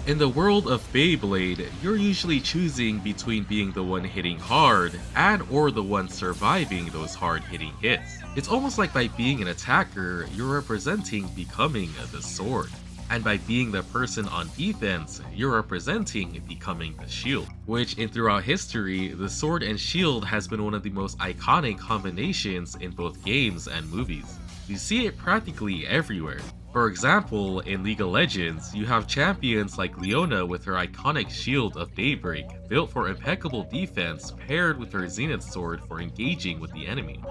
In the world of Beyblade, you're usually choosing between being the one hitting hard and or the one surviving those hard hitting hits. It's almost like by being an attacker, you're representing becoming the sword. And by being the person on defense, you're representing becoming the shield. Which throughout history, the sword and shield has been one of the most iconic combinations in both games and movies. You see it practically everywhere. For example, in League of Legends, you have champions like Leona with her iconic shield of Daybreak, built for impeccable defense paired with her Zenith sword for engaging with the enemy.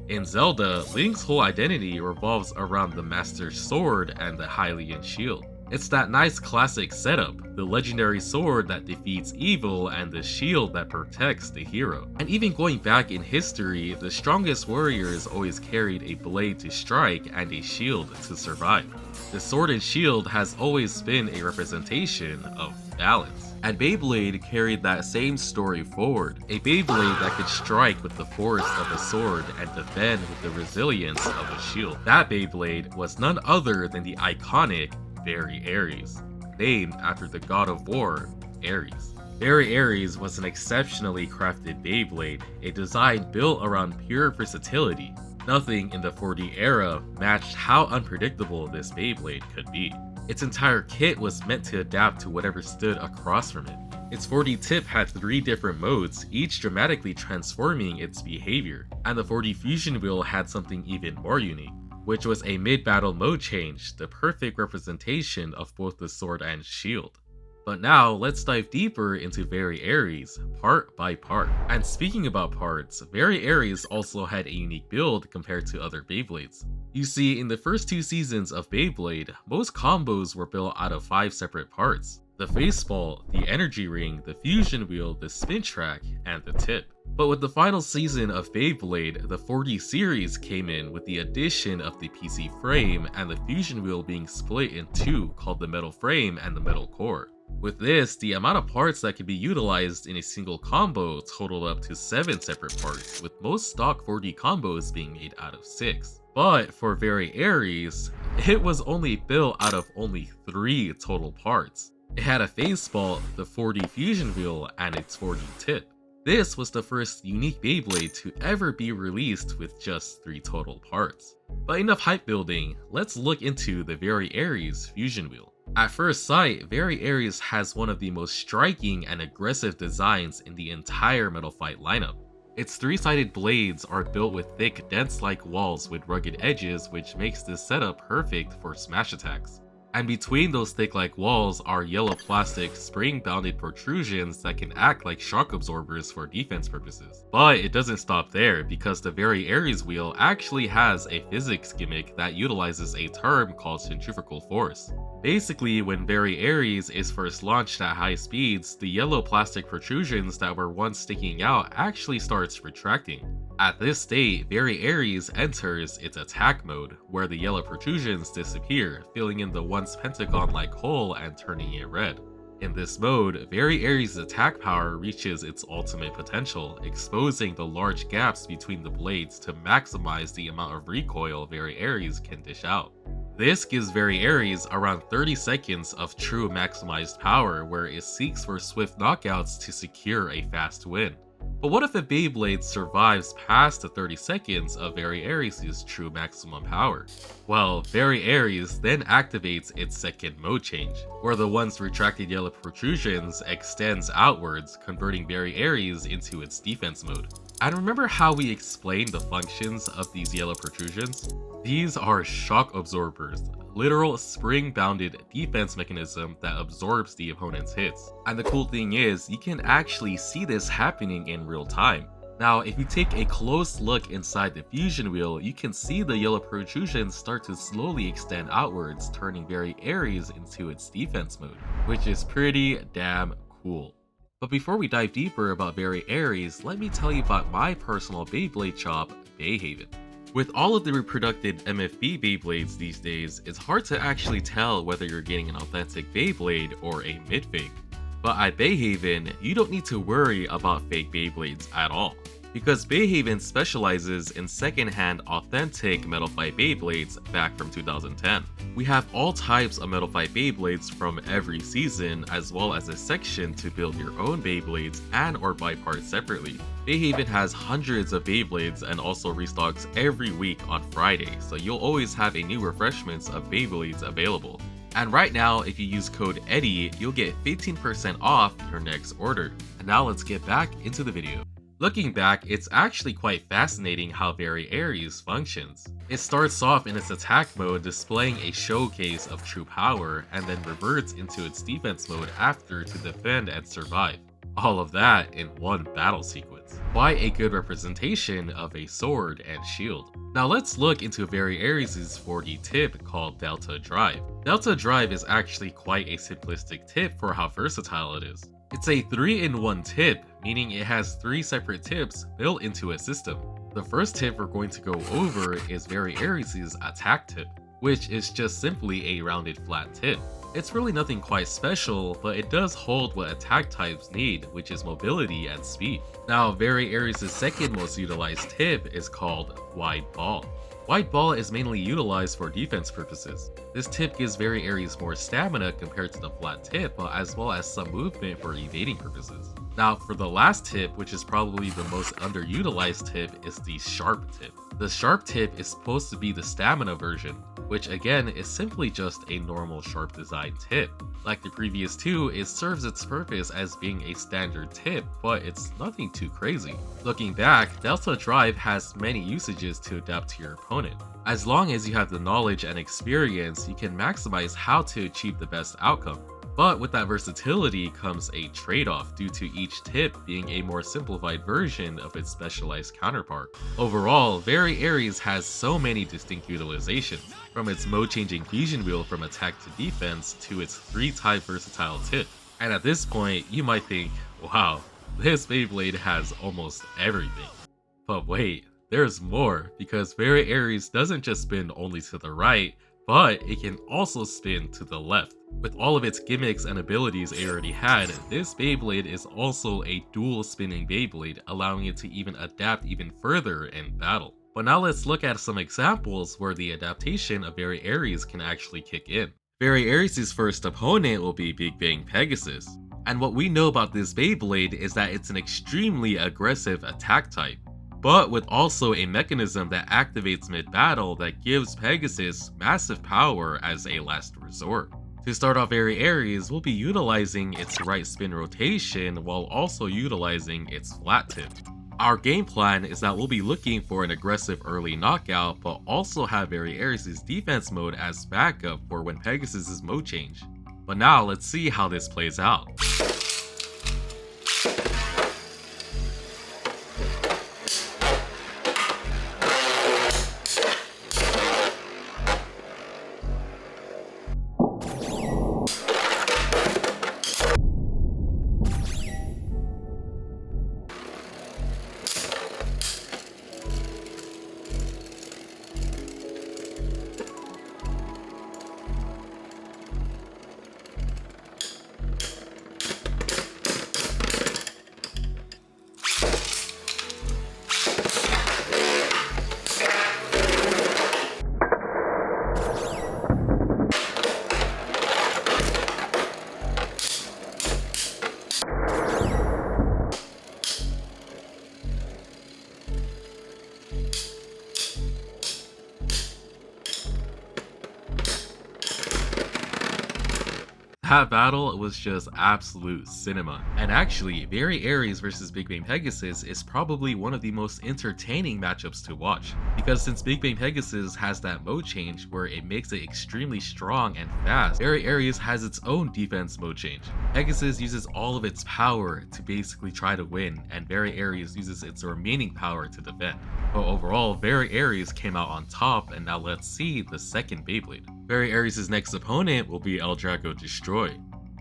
In Zelda, Link's whole identity revolves around the Master Sword and the Hylian shield. It's that nice classic setup, the legendary sword that defeats evil and the shield that protects the hero. And even going back in history, the strongest warriors always carried a blade to strike and a shield to survive. The sword and shield has always been a representation of balance. And Beyblade carried that same story forward, a Beyblade that could strike with the force of a sword and defend with the resilience of a shield. That Beyblade was none other than the iconic Very Aries, named after the god of war, Aries. Very Aries was an exceptionally crafted Beyblade, a design built around pure versatility. Nothing in the 4D era matched how unpredictable this Beyblade could be. Its entire kit was meant to adapt to whatever stood across from it. Its 4D tip had 3 different modes, each dramatically transforming its behavior, and the 4D fusion wheel had something even more unique, which was a mid-battle mode change, the perfect representation of both the sword and shield. But now, let's dive deeper into Very Aries, part by part. And speaking about parts, Very Aries also had a unique build compared to other Beyblades. You see, in the first 2 seasons of Beyblade, most combos were built out of 5 separate parts: the faceball, the energy ring, the fusion wheel, the spin track, and the tip. But with the final season of Beyblade, the 4D series came in with the addition of the PC frame and the fusion wheel being split in 2 called the metal frame and the metal core. With this, the amount of parts that could be utilized in a single combo totaled up to 7 separate parts, with most stock 4D combos being made out of 6. But for Very Aries, it was only built out of only 3 total parts. It had a faceball, the 4D fusion wheel, and its 4D tip. This was the first unique Beyblade to ever be released with just 3 total parts. But enough hype building, let's look into the Very Aries fusion wheel. At first sight, Very Aries has one of the most striking and aggressive designs in the entire Metal Fight lineup. Its 3-sided blades are built with thick, dense-like walls with rugged edges, which makes this setup perfect for smash attacks. And between those thick-like walls are yellow plastic spring-bounded protrusions that can act like shock absorbers for defense purposes. But it doesn't stop there, because the Very Aries wheel actually has a physics gimmick that utilizes a term called centrifugal force. Basically, when Very Aries is first launched at high speeds, the yellow plastic protrusions that were once sticking out actually starts retracting. At this state, Very Aries enters its attack mode, where the yellow protrusions disappear, filling in the once pentagon-like hole and turning it red. In this mode, Very Aries' attack power reaches its ultimate potential, exposing the large gaps between the blades to maximize the amount of recoil Very Aries can dish out. This gives Very Aries around 30 seconds of true maximized power, where it seeks for swift knockouts to secure a fast win. But what if a Beyblade survives past the 30 seconds of Very Aries' true maximum power? Well, Very Aries then activates its second mode change, where the once retracted yellow protrusions extends outwards, converting Very Aries into its defense mode. And remember how we explained the functions of these yellow protrusions? These are shock absorbers, literal spring-bounded defense mechanism that absorbs the opponent's hits. And the cool thing is, you can actually see this happening in real time. Now, if you take a close look inside the fusion wheel, you can see the yellow protrusions start to slowly extend outwards, turning Very Aries into its defense mode, which is pretty damn cool. But before we dive deeper about Very Aries, let me tell you about my personal Beyblade shop, Beyhaven. With all of the reproduced MFB Beyblades these days, it's hard to actually tell whether you're getting an authentic Beyblade or a mid-fake. But at Beyhaven, you don't need to worry about fake Beyblades at all. because Beyhaven specializes in second-hand authentic Metal Fight Beyblades back from 2010. We have all types of Metal Fight Beyblades from every season, as well as a section to build your own Beyblades and or buy parts separately. Beyhaven has hundreds of Beyblades and also restocks every week on Friday, so you'll always have a new refreshments of Beyblades available. And right now, if you use code EDDIE, you'll get 15% off your next order. And now let's get back into the video. Looking back, it's actually quite fascinating how very Aries functions. It starts off in its attack mode displaying a showcase of true power, and then reverts into its defense mode after to defend and survive. All of that in one battle sequence. Quite a good representation of a sword and shield. Now let's look into Very Aries' 4D tip called Delta Drive. Delta Drive is actually quite a simplistic tip for how versatile it is. It's a 3-in-1 tip, meaning it has 3 separate tips built into a system. The first tip we're going to go over is Very Aries' attack tip, which is just simply a rounded flat tip. It's really nothing quite special, but it does hold what attack types need, which is mobility and speed. Now, Very Aries' second most utilized tip is called Wide Ball. Wide Ball is mainly utilized for defense purposes. This tip gives Very Aries more stamina compared to the flat tip, as well as some movement for evading purposes. Now, for the last tip, which is probably the most underutilized tip, is the Sharp tip. The Sharp tip is supposed to be the stamina version, which again is simply just a normal sharp design tip. Like the previous two, it serves its purpose as being a standard tip, but it's nothing too crazy. Looking back, Delta Drive has many usages to adapt to your opponent. As long as you have the knowledge and experience, you can maximize how to achieve the best outcome. But with that versatility comes a trade-off due to each tip being a more simplified version of its specialized counterpart. Overall, Very Aries has so many distinct utilizations, from its mode-changing fusion wheel from attack to defense to its 3-type versatile tip. And at this point, you might think, wow, this Beyblade has almost everything. But wait, there's more, because Very Aries doesn't just spin only to the right, but it can also spin to the left. With all of its gimmicks and abilities it already had, this Beyblade is also a dual spinning Beyblade, allowing it to even adapt even further in battle. But now let's look at some examples where the adaptation of Very Aries can actually kick in. Very Aries' first opponent will be Big Bang Pegasus. And what we know about this Beyblade is that it's an extremely aggressive attack type, but with also a mechanism that activates mid-battle that gives Pegasus massive power as a last resort. To start off Very Aries, we'll be utilizing its right spin rotation while also utilizing its flat tip. Our game plan is that we'll be looking for an aggressive early knockout, but also have Very Aries' defense mode as backup for when Pegasus' mode change. But now let's see how this plays out. That battle was just absolute cinema. And actually, Very Aries vs Big Bang Pegasus is probably one of the most entertaining matchups to watch, because since Big Bang Pegasus has that mode change where it makes it extremely strong and fast, Very Aries has its own defense mode change. Pegasus uses all of its power to basically try to win, and Very Aries uses its remaining power to defend. But overall, Very Aries came out on top, and now let's see the second Beyblade. Very Aries' next opponent will be El Drago Destroy.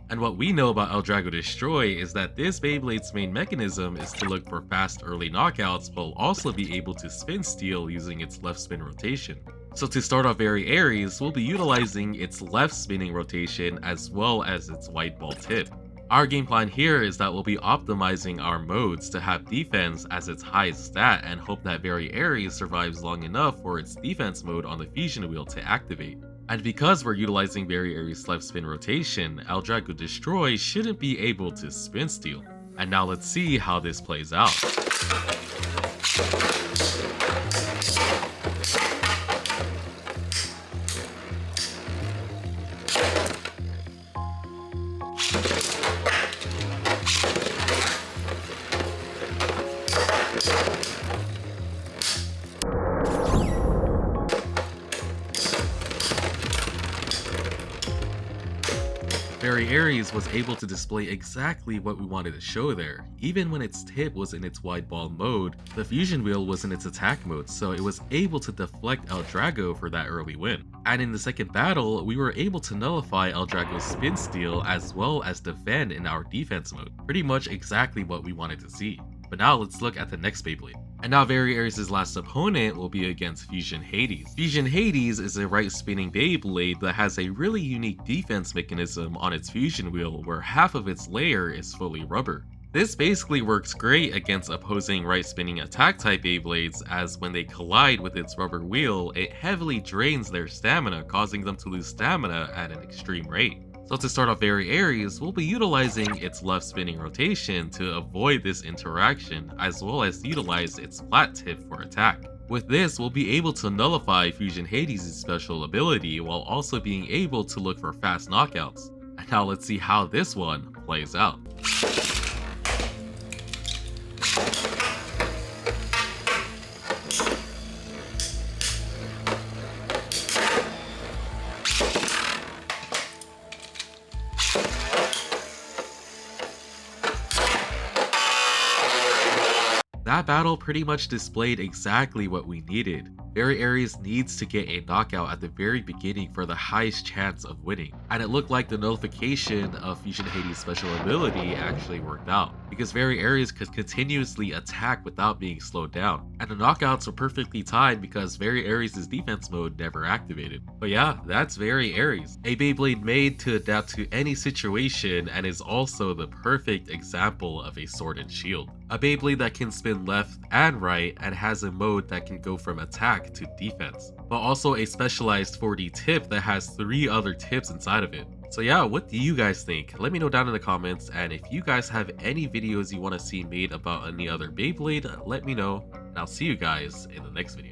And what we know about El Drago Destroy is that this Beyblade's main mechanism is to look for fast early knockouts while also be able to spin steel using its left spin rotation. So to start off Very Aries, we'll be utilizing its left spinning rotation as well as its white ball tip. Our game plan here is that we'll be optimizing our modes to have defense as its highest stat and hope that very Aries survives long enough for its defense mode on the fusion wheel to activate. And because we're utilizing very Aries left spin rotation, Drago Destroy shouldn't be able to spin steal. And now let's see how this plays out. Very Aries was able to display exactly what we wanted to show there. Even when its tip was in its wide ball mode, the fusion wheel was in its attack mode, so it was able to deflect Drago for that early win. And in the second battle, we were able to nullify Drago's spin steal as well as defend in our defense mode. Pretty much exactly what we wanted to see. But now let's look at the next Beyblade. And now very Aries' last opponent will be against Fusion Hades. Fusion Hades is a right spinning Beyblade that has a really unique defense mechanism on its fusion wheel where half of its layer is fully rubber. This basically works great against opposing right spinning attack type Beyblades, as when they collide with its rubber wheel, it heavily drains their stamina, causing them to lose stamina at an extreme rate. So to start off very Aries, we'll be utilizing its left spinning rotation to avoid this interaction, as well as utilize its flat tip for attack. With this, we'll be able to nullify Fusion Hades' special ability while also being able to look for fast knockouts. And now let's see how this one plays out. That battle pretty much displayed exactly what we needed. Very Aries needs to get a knockout at the very beginning for the highest chance of winning. And it looked like the nullification of Fusion Hades' special ability actually worked out, because very Aries could continuously attack without being slowed down. And the knockouts were perfectly timed because very Aries' defense mode never activated. But yeah, that's very Aries. A Beyblade made to adapt to any situation and is also the perfect example of a sword and shield. A Beyblade that can spin left and right and has a mode that can go from attack to defense, but also a specialized 4D tip that has 3 other tips inside of it. So yeah, what do you guys think? Let me know down in the comments, and if you guys have any videos you want to see made about any other Beyblade, let me know, and I'll see you guys in the next video.